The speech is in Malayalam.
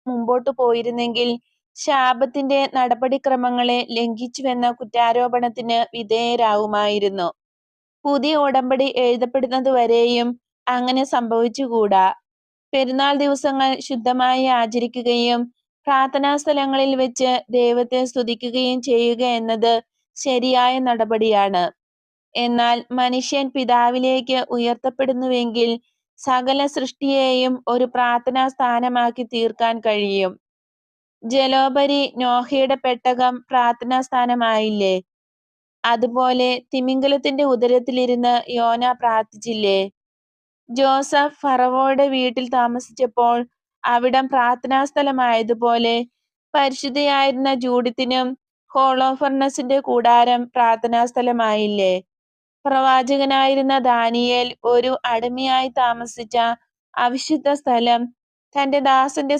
മുമ്പോട്ടു പോയിരുന്നെങ്കിൽ ശാപത്തിന്റെ നടപടിക്രമങ്ങളെ ലംഘിച്ചുവെന്ന കുറ്റാരോപണത്തിന് വിധേയരാവുമായിരുന്നു. പുതിയ ഉടമ്പടി എഴുതപ്പെടുന്നതുവരെയും അങ്ങനെ സംഭവിച്ചുകൂടാ. പെരുന്നാൾ ദിവസങ്ങൾ ശുദ്ധമായി ആചരിക്കുകയും പ്രാർത്ഥനാ സ്ഥലങ്ങളിൽ വെച്ച് ദൈവത്തെ സ്തുതിക്കുകയും ചെയ്യുക എന്നത് ശരിയായ നടപടിയാണ്. എന്നാൽ മനുഷ്യൻ പിതാവിലേക്ക് ഉയർത്തപ്പെടുന്നുവെങ്കിൽ സകല സൃഷ്ടിയെയും ഒരു പ്രാർത്ഥനാ സ്ഥാനമാക്കി തീർക്കാൻ കഴിയും. ജലോപരി നോഹയുടെ പെട്ടകം പ്രാർത്ഥനാ സ്ഥാനമായില്ലേ? അതുപോലെ തിമിംഗലത്തിന്റെ ഉദരത്തിലിരുന്ന് യോന പ്രാർത്ഥിച്ചില്ലേ? ജോസഫ് ഫറവോയുടെ വീട്ടിൽ താമസിച്ചപ്പോൾ അവിടം പ്രാർത്ഥനാ സ്ഥലമായതുപോലെ പരിശുദ്ധയായിരുന്ന ജൂഡിത്തിനും ഹോളോഫർണസിന്റെ കൂടാരം പ്രാർത്ഥനാ സ്ഥലമായില്ലേ? പ്രവാചകനായിരുന്ന ദാനിയേൽ ഒരു അടിമയായി താമസിച്ച അവിശുദ്ധ സ്ഥലം തന്റെ ദാസന്റെ